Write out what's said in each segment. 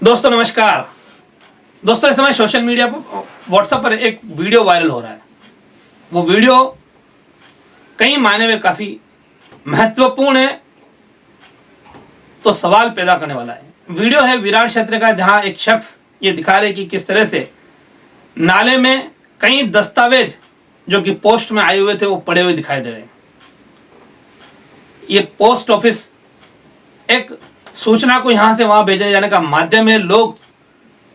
दोस्तों नमस्कार। दोस्तों इस समय सोशल मीडिया पर व्हाट्सएप पर एक वीडियो वायरल हो रहा है। वो वीडियो कई मायने में काफ़ी महत्वपूर्ण है, तो सवाल पैदा करने वाला है। वीडियो है विरार क्षेत्र का, जहां एक शख्स ये दिखा रहे कि किस तरह से नाले में कई दस्तावेज जो कि पोस्ट में आए हुए थे वो पड़े हुए दिखाई दे रहे हैं। ये पोस्ट ऑफिस एक सूचना को यहां से वहां भेजे जाने का माध्यम है। लोग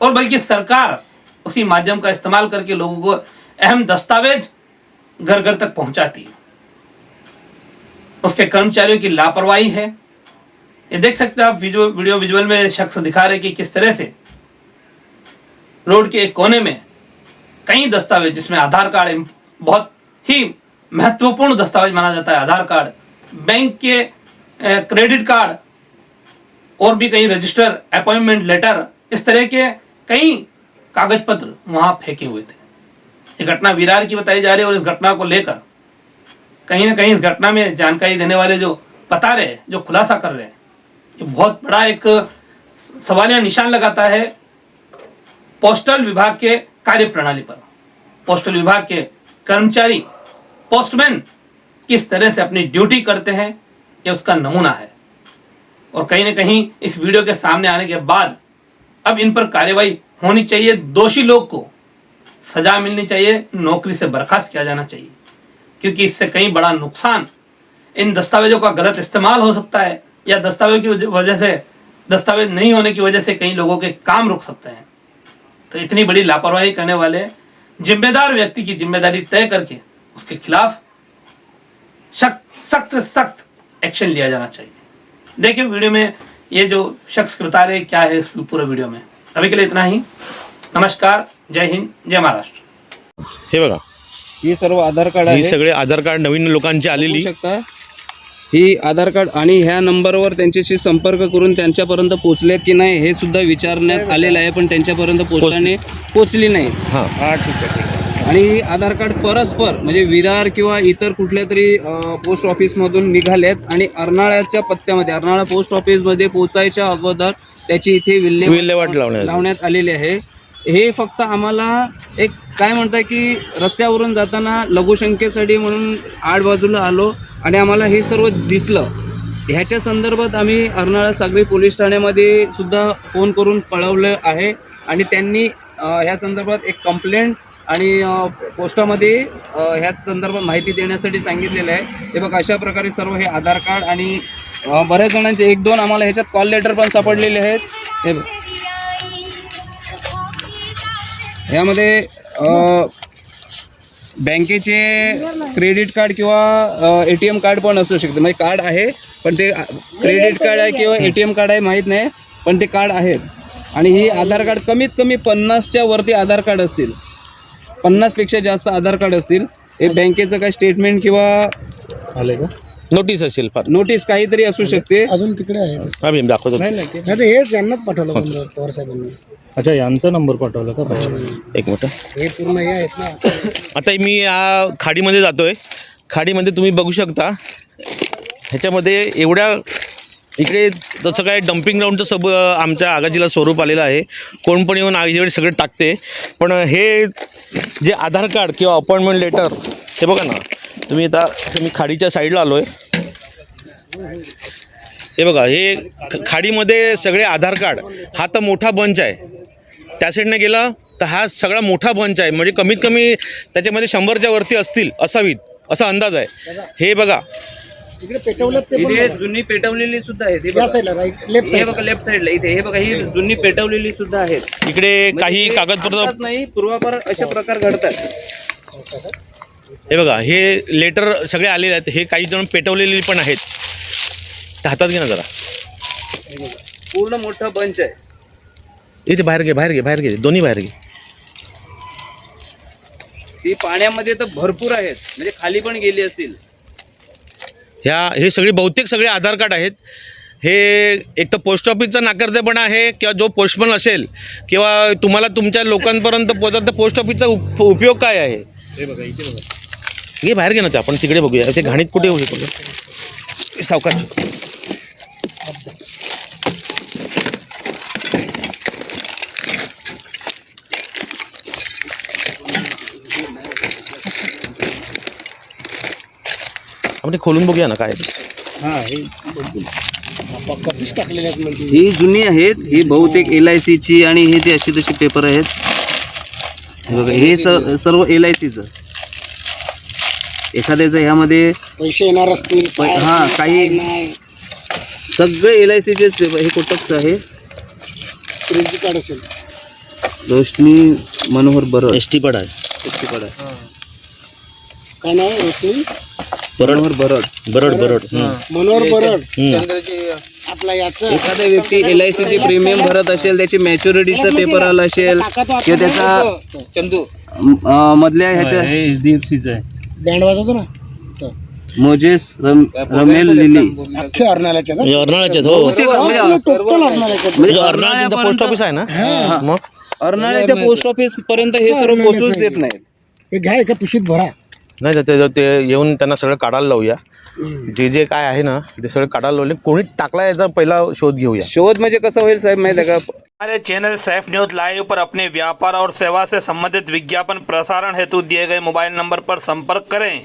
और बल्कि सरकार उसी माध्यम का इस्तेमाल करके लोगों को अहम दस्तावेज घर घर तक पहुंचाती है। उसके कर्मचारियों की लापरवाही है। ये देख सकते हैं आप वीडियो विजुअल में शख्स दिखा रहे कि किस तरह से रोड के एक कोने में कई दस्तावेज, जिसमें आधार कार्ड बहुत ही महत्वपूर्ण दस्तावेज माना जाता है, आधार कार्ड, बैंक के क्रेडिट कार्ड और भी कई रजिस्टर, अपॉइंटमेंट लेटर, इस तरह के कई कागज पत्र वहां फेंके हुए थे। ये घटना विरार की बताई जा रही है और इस घटना को लेकर कहीं ना कहीं इस घटना में जानकारी देने वाले जो बता रहे हैं, जो खुलासा कर रहे हैं, ये बहुत बड़ा एक सवालिया निशान लगाता है पोस्टल विभाग के कार्य प्रणाली पर। पोस्टल विभाग के कर्मचारी, पोस्टमैन किस तरह से अपनी ड्यूटी करते हैं, ये उसका नमूना है। और कहीं ना कहीं इस वीडियो के सामने आने के बाद अब इन पर कार्रवाई होनी चाहिए। दोषी लोग को सजा मिलनी चाहिए, नौकरी से बर्खास्त किया जाना चाहिए, क्योंकि इससे कहीं बड़ा नुकसान, इन दस्तावेजों का गलत इस्तेमाल हो सकता है, या दस्तावेज की वजह से, दस्तावेज नहीं होने की वजह से कई लोगों के काम रुक सकते हैं। तो इतनी बड़ी लापरवाही करने वाले जिम्मेदार व्यक्ति की जिम्मेदारी तय करके उसके खिलाफ सख्त एक्शन लिया जाना चाहिए। देखिए वीडियो में ये जो शख्स बता रहे क्या है इस पूरे वीडियो में। अभी के लिए इतना ही। नमस्कार, जय हिंद, जय महाराष्ट्र। हे बघा, ही सर्व आधार कार्ड आहे, ही सगळे आधार कार्ड नवीन लोकांची आलेली बघू शकता। ही आधार कार्ड आणि ह्या नंबरवर त्यांच्याशी संपर्क करून त्यांच्यापर्यंत पोहोचले की नाही हे सुद्धा विचारण्यात आलेलं आहे, पण त्यांच्यापर्यंत पोस्टाने पोहोचली नाही। हां ठीक आहे। आणि ही आधार कार्ड परस्पर म्हणजे विरार किंवा इतर कुठल्या तरी पोस्ट ऑफिसमधून निघालेत आणि अर्नाळ्याच्या पत्त्यामध्ये, अर्नाळा पोस्ट ऑफिसमध्ये पोहोचायच्या अगोदर त्याची इथे विल्हेवाट लावण्यात आलेली आहे। हे फक्त आम्हाला एक काय म्हणतात की रस्त्यावरून जाताना लघुशंकेसाठी म्हणून आडबाजूला आलो आणि आम्हाला हे सर्व दिसलं। ह्याच्या संदर्भात आम्ही अर्नाळा सागरी पोलीस ठाण्यामध्ये सुद्धा फोन करून कळवलं आहे आणि त्यांनी ह्या संदर्भात एक कंप्लेंट आणि पोस्टामध्ये ह्या संदर्भात माहिती देण्यासाठी सांगितलेलं आहे। हे बघा, अशा प्रकारे सर्व हे आधार कार्ड आणि बऱ्याच जणांचे 1-2 आम्हाला ह्याच्यात कॉल लेटर पण सापडलेले आहेत। हे ह्यामध्ये बँकेचे क्रेडिट कार्ड किंवा ATM कार्ड पण असू शकते। म्हणजे कार्ड आहे, पण ते क्रेडिट कार्ड आहे किंवा ATM कार्ड आहे माहीत नाही, पण ते कार्ड आहेत। आणि ही आधार कार्ड कमीत कमी 50च्या वरती आधार कार्ड असतील, 50पेक्षा जास्त आधार कार्ड असतील। हे बँकेचं काय स्टेटमेंट किंवा आले का नोटीस असेल, फार नोटीस काहीतरी असू शकते। अजून तिकडे आहे, आम्ही दाखवतो। नाही हेच यांनाच पाठवलं पवार साहेबांनी। अच्छा, यांचा नंबर पाठवला का? एक मिनिट, हे पूर्ण हे आहेत ना। आता मी या खाडीमध्ये जातोय। खाडीमध्ये तुम्ही बघू शकता, ह्याच्यामध्ये एवढ्या इकडे तसं काय डम्पिंग ग्राउंडचं आमच्या आगाजीला स्वरूप आलेलं आहे। कोण पण येऊन आगीकडे सगळे टाकते। पण हे जे आधार कार्ड किंवा अपॉइंटमेंट लेटर, हे बघा ना तुम्ही, आता मी खाडीच्या साईडला आलो आहे। हे बघा, हे खाडीमध्ये सगळे आधार कार्ड, हा तर मोठा बंच आहे। त्या साईडने गेला तर हा सगळा मोठा बंच आहे, म्हणजे कमीत कमी त्याच्यामध्ये 100च्या वरती असतील असावीत असा अंदाज आहे। हे बघा, इकडे पेटवलं ते इथे जुनी पेटवलेली सुद्धा आहे। त्या साईडला, राईट लेफ्ट हे साईड, बघा लेफ्ट साईडला, इथे हे बघा, ही जुनी पेटवलेली सुद्धा आहेत। इकडे काही कागदपत्र नाही, पूर्वापार असे प्रकार घडतात। हे बघा, हे लेटर सगळे आलेले आहेत। हे काही जण पेटवलेली पण आहेत। ते हातात घे ना जरा, पूर्ण मोठा बंच आहे। इथे बाहेर घे, दोन्ही बाहेर घे। ती पाण्यामध्ये तर भरपूर आहेत, म्हणजे खाली पण गेली असतील। हे सगळे बहुतेक सगळे आधार कार्ड आहेत। हे एक तर पोस्ट ऑफिसचा नाकर्तेपणा आहे, किंवा जो पोस्टमन असेल किंवा तुम्हाला तुमच्या लोकांपर्यंत पोहोचत, तर पोस्ट ऑफिसचा उपयोग काय आहे? हे बघा, इथे बघा, हे बाहेर घे ना, ते आपण तिकडे बघूया। ते घाणीत कुठे होऊ शकतो, सावकाश। आपण ते खोलून बघूया ना काय आहे ते. कधीच टाकलेले आहेत म्हणजे ही जुनी आहेत, ही बहुतेक LIC ची आणि हे जे अशी तशी पेपर आहेत. हे बघा, हे सर्व LICचं. एखाद्याचं ह्यामध्ये पैसे येणार असतील हा काही सगळे LICचेच पेपर. हे कोटकचं आहे. क्रेडिट कार्ड असेल रोशनी मनोहर बरड. ST पड आहे. काय नाव आहे रोशनी मनोहर बरड. बरड मनोहर बरड आपला याचं एखादा व्यक्ती LIC चे प्रीमियम भरत असेल, त्याची मॅच्युरिटीचा पेपर आला असेल किंवा त्याचा मधल्या ह्याच्या HDFCचं आहे बँड वाजवतो ना मोजेस रमेल लिली अख्खे अर्नाळ्याच्या म्हणजे अर्नाळ्याच्यात हो म्हणजे अर्नाळ्याचं पोस्ट ऑफिस आहे ना. मग अर्नाळ्याच्या पोस्ट ऑफिस पर्यंत हे सर्व पोहोचूच देत नाहीत. हे घ्या एका पिशवीत भरा. नाही ते येऊन त्यांना सगळं काढायला लावूया. जे काय आहे ना ते सगळं काढायला लावले. कोणी टाकला याचा पहिला शोध घेऊया. शोध म्हणजे कसं होईल साहेब माहिती आहे का? हमारे चैनल सैफ न्यूज लाइव पर अपने व्यापार और सेवा से संबंधित विज्ञापन प्रसारण हेतु दिए गए मोबाइल नंबर पर संपर्क करें